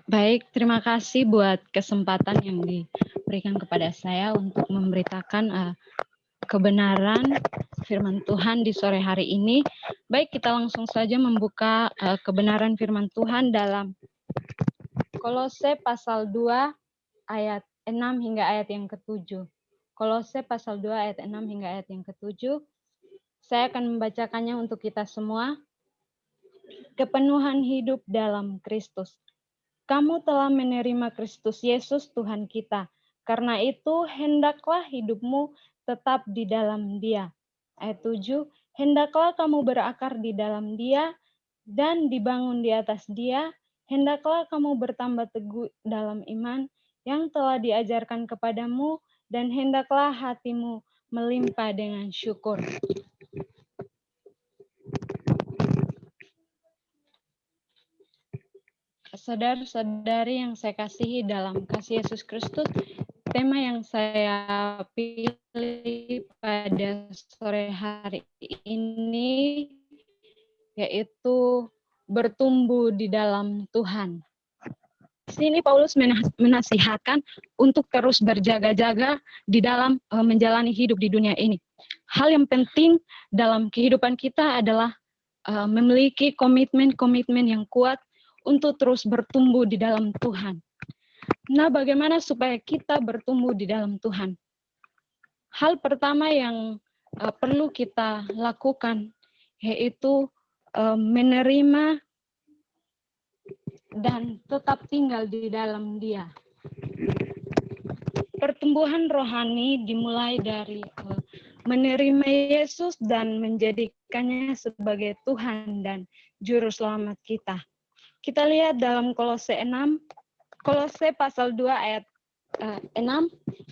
Baik, terima kasih buat kesempatan yang diberikan kepada saya untuk memberitakan kebenaran firman Tuhan di sore hari ini. Baik, kita langsung saja membuka kebenaran firman Tuhan dalam Kolose pasal 2 ayat 6 hingga ayat yang ke-7. Kolose pasal 2 ayat 6 hingga ayat yang ke-7. Saya akan membacakannya untuk kita semua. Kepenuhan hidup dalam Kristus. Kamu telah menerima Kristus Yesus Tuhan kita. Karena itu, hendaklah hidupmu tetap di dalam Dia. Ayat 7, hendaklah kamu berakar di dalam Dia dan dibangun di atas Dia. Hendaklah kamu bertambah teguh dalam iman yang telah diajarkan kepadamu, dan hendaklah hatimu melimpah dengan syukur. Saudara-saudari yang saya kasihi dalam kasih Yesus Kristus, tema yang saya pilih pada sore hari ini yaitu bertumbuh di dalam Tuhan. Di sini Paulus menasihatkan untuk terus berjaga-jaga di dalam menjalani hidup di dunia ini. Hal yang penting dalam kehidupan kita adalah memiliki komitmen-komitmen yang kuat untuk terus bertumbuh di dalam Tuhan. Nah, bagaimana supaya kita bertumbuh di dalam Tuhan? Hal pertama yang perlu kita lakukan yaitu menerima dan tetap tinggal di dalam Dia. Pertumbuhan rohani dimulai dari menerima Yesus dan menjadikannya sebagai Tuhan dan Juru Selamat kita. Kita lihat dalam Kolose pasal 2 ayat 6,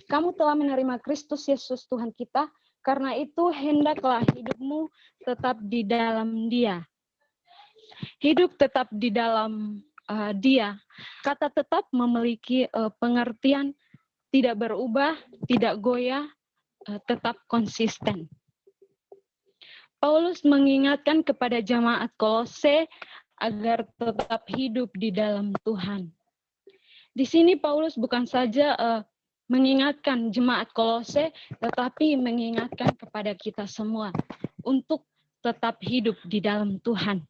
kamu telah menerima Kristus Yesus Tuhan kita, karena itu hendaklah hidupmu tetap di dalam Dia. Hidup tetap di dalam Dia. Kata tetap memiliki pengertian tidak berubah, tidak goyah, tetap konsisten. Paulus mengingatkan kepada jemaat Kolose agar tetap hidup di dalam Tuhan. Di sini Paulus bukan saja mengingatkan jemaat Kolose, tetapi mengingatkan kepada kita semua untuk tetap hidup di dalam Tuhan.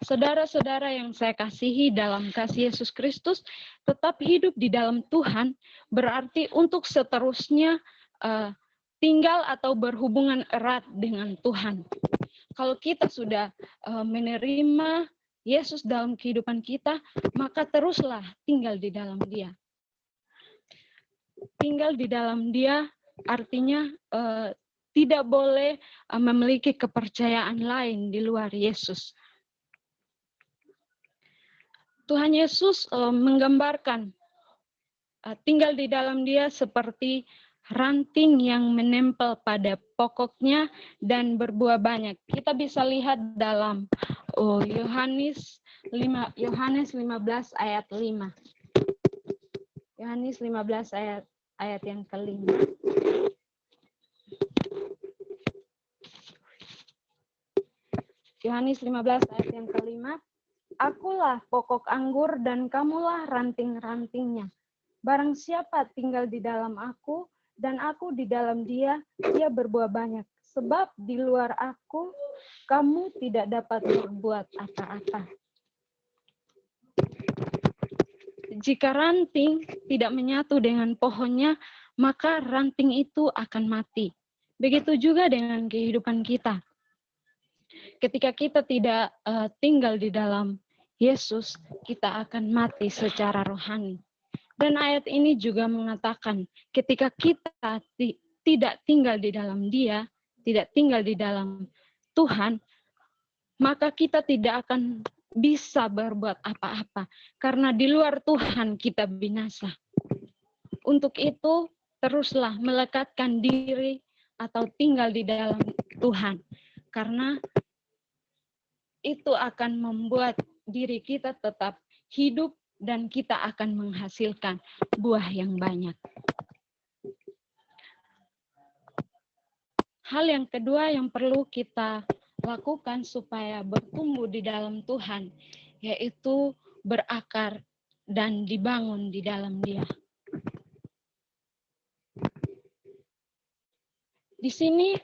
Saudara-saudara yang saya kasihi dalam kasih Yesus Kristus, tetap hidup di dalam Tuhan berarti untuk seterusnya tinggal atau berhubungan erat dengan Tuhan. Kalau kita sudah menerima Yesus dalam kehidupan kita, maka teruslah tinggal di dalam Dia. Tinggal di dalam Dia artinya tidak boleh memiliki kepercayaan lain di luar Yesus. Tuhan Yesus menggambarkan tinggal di dalam Dia seperti ranting yang menempel pada pokoknya dan berbuah banyak. Kita bisa lihat dalam Yohanes 15 ayat 5. Yohanes 15 ayat yang kelima. Yohanes 15 ayat yang kelima. Akulah pokok anggur dan kamulah ranting-rantingnya. Barang siapa tinggal di dalam aku dan aku di dalam dia, dia berbuah banyak. Sebab di luar aku, kamu tidak dapat berbuat apa-apa. Jika ranting tidak menyatu dengan pohonnya, maka ranting itu akan mati. Begitu juga dengan kehidupan kita. Ketika kita tidak tinggal di dalam Yesus, kita akan mati secara rohani. Dan ayat ini juga mengatakan, ketika kita tidak tinggal di dalam Dia, tidak tinggal di dalam Tuhan, maka kita tidak akan bisa berbuat apa-apa. Karena di luar Tuhan kita binasa. Untuk itu, teruslah melekatkan diri atau tinggal di dalam Tuhan. Karena itu akan membuat diri kita tetap hidup dan kita akan menghasilkan buah yang banyak. Hal yang kedua yang perlu kita lakukan supaya bertumbuh di dalam Tuhan, yaitu berakar, dan dibangun di dalam Dia. Di sini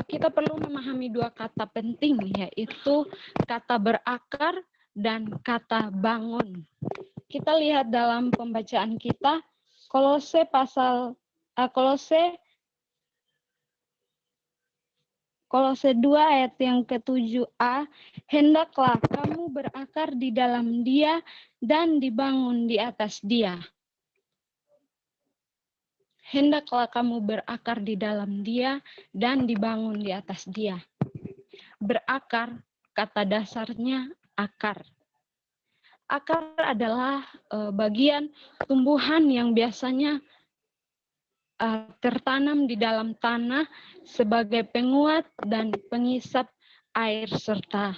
kita perlu memahami dua kata penting, yaitu kata berakar dan kata bangun. Kita lihat dalam pembacaan kita, Kolose 2 ayat yang ke-7a, hendaklah kamu berakar di dalam Dia dan dibangun di atas Dia. Hendaklah kamu berakar di dalam Dia dan dibangun di atas Dia. Berakar, kata dasarnya akar. Akar adalah bagian tumbuhan yang biasanya tertanam di dalam tanah sebagai penguat dan pengisap air serta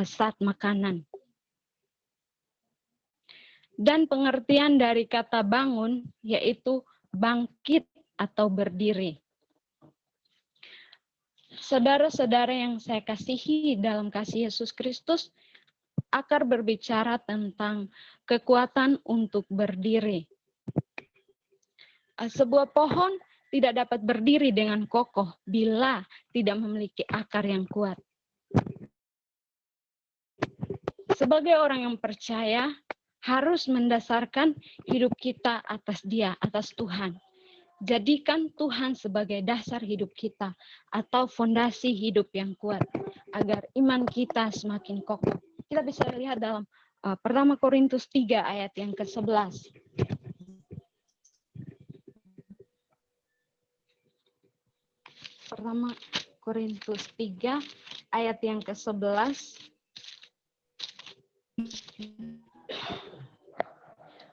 zat makanan. Dan pengertian dari kata bangun yaitu bangkit atau berdiri. Saudara-saudara yang saya kasihi dalam kasih Yesus Kristus, akar berbicara tentang kekuatan untuk berdiri. Sebuah pohon tidak dapat berdiri dengan kokoh bila tidak memiliki akar yang kuat. Sebagai orang yang percaya, harus mendasarkan hidup kita atas Dia, atas Tuhan. Jadikan Tuhan sebagai dasar hidup kita atau fondasi hidup yang kuat agar iman kita semakin kokoh. Kita bisa lihat dalam 1 Korintus 3 ayat yang ke-11. 1 Korintus 3 ayat yang ke-11.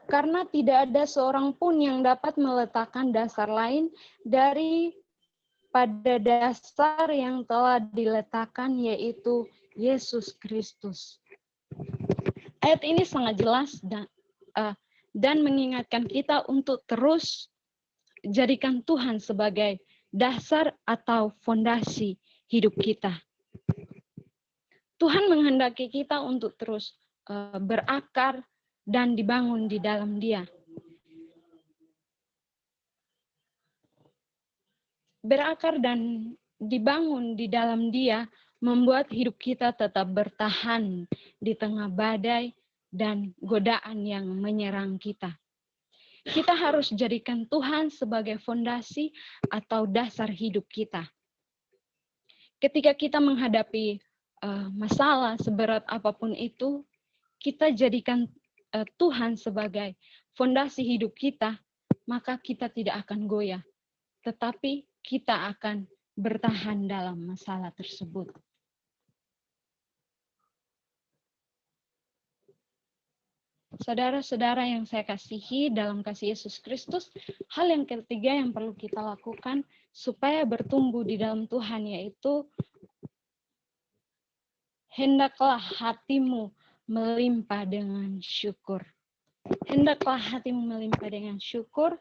Karena tidak ada seorang pun yang dapat meletakkan dasar lain daripada dasar yang telah diletakkan, yaitu Yesus Kristus. Ayat ini sangat jelas dan mengingatkan kita untuk terus jadikan Tuhan sebagai dasar atau fondasi hidup kita. Tuhan menghendaki kita untuk terus berakar dan dibangun di dalam Dia. Berakar dan dibangun di dalam Dia membuat hidup kita tetap bertahan di tengah badai dan godaan yang menyerang kita. Kita harus jadikan Tuhan sebagai fondasi atau dasar hidup kita. Ketika kita menghadapi masalah seberat apapun itu, kita jadikan Tuhan sebagai fondasi hidup kita, maka kita tidak akan goyah, tetapi kita akan bertahan dalam masalah tersebut. Saudara-saudara yang saya kasihi dalam kasih Yesus Kristus, hal yang ketiga yang perlu kita lakukan supaya bertumbuh di dalam Tuhan, yaitu hendaklah hatimu melimpah dengan syukur. Hendaklah hatimu melimpah dengan syukur.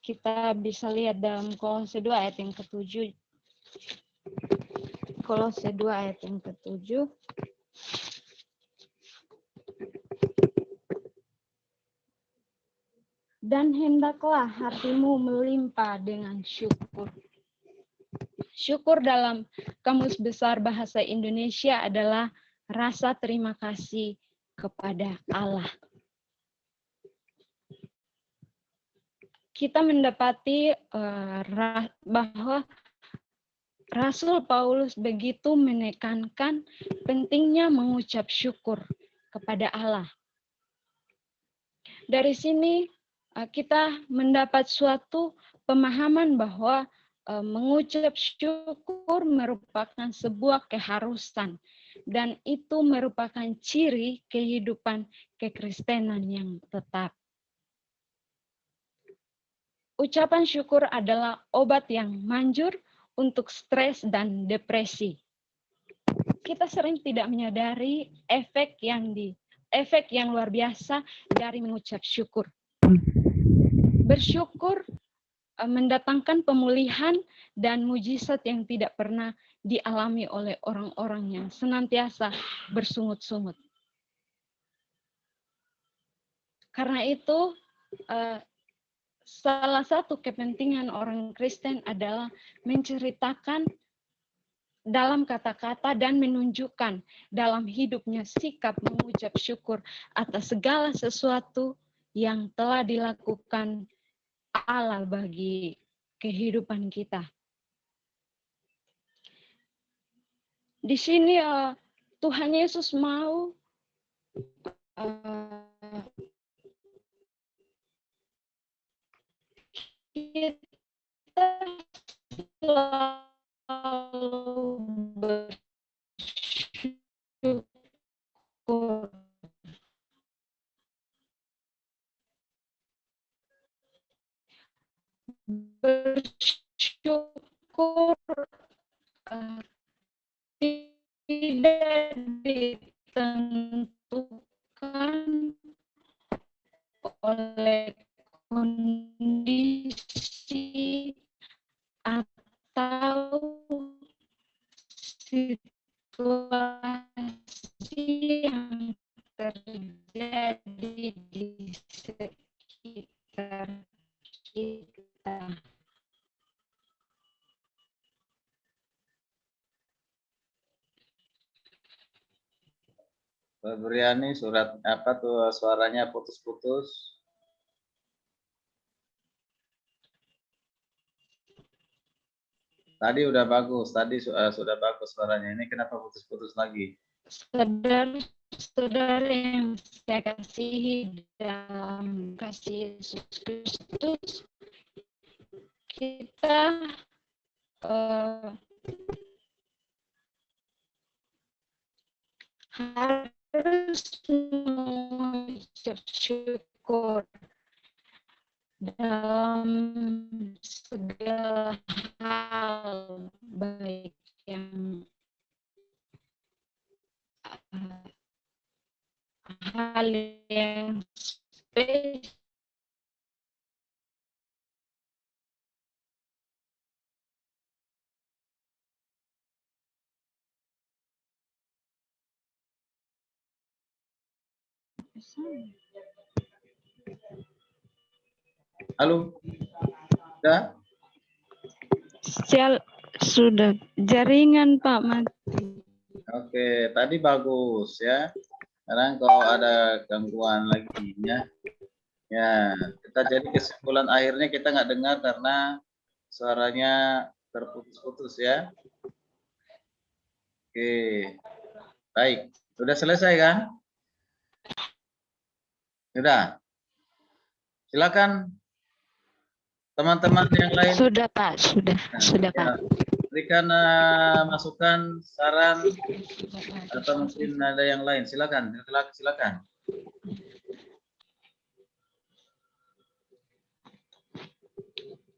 Kita bisa lihat dalam Kolose 2 ayat yang ke-7. Kolose 2 ayat yang ke-7. Dan hendaklah hatimu melimpah dengan syukur. Syukur dalam Kamus Besar Bahasa Indonesia adalah rasa terima kasih kepada Allah. Kita mendapati bahwa Rasul Paulus begitu menekankan pentingnya mengucap syukur kepada Allah. Dari sini kita mendapat suatu pemahaman bahwa mengucap syukur merupakan sebuah keharusan dan itu merupakan ciri kehidupan kekristenan yang tetap. Ucapan syukur adalah obat yang manjur untuk stres dan depresi. Kita sering tidak menyadari efek yang luar biasa dari mengucap syukur. Bersyukur mendatangkan pemulihan dan mujizat yang tidak pernah dialami oleh orang-orang yang senantiasa bersungut-sungut. Karena itu salah satu kepentingan orang Kristen adalah menceritakan dalam kata-kata dan menunjukkan dalam hidupnya sikap mengucap syukur atas segala sesuatu yang telah dilakukan Allah bagi kehidupan kita. Di sini Tuhan Yesus mau kita selalu bersyukur. Bersyukur tidak ditentukan oleh kondisi atau situasi yang terjadi di sekitar kita. Mbak Briani, surat apa tuh suaranya putus-putus? Tadi udah bagus, tadi sudah bagus suaranya. Ini kenapa putus-putus lagi? Saudara-saudara yang saya kasihi dalam kasih Yesus Kristus, kita harus mengucap syukur dalam segala hal, baik yang hal yang spesial Halo? Sudah? Sudah jaringan Pak mati. Oke, tadi bagus ya. Sekarang kalau ada gangguan lagi ya. Ya, kita jadi kesimpulan akhirnya kita nggak dengar karena suaranya terputus-putus ya. Oke, baik. Sudah selesai kan? Sudah. Silakan teman-teman yang lain. Sudah Pak, sudah Pak. Berikan masukan, saran, atau mungkin ada yang lain. Silakan.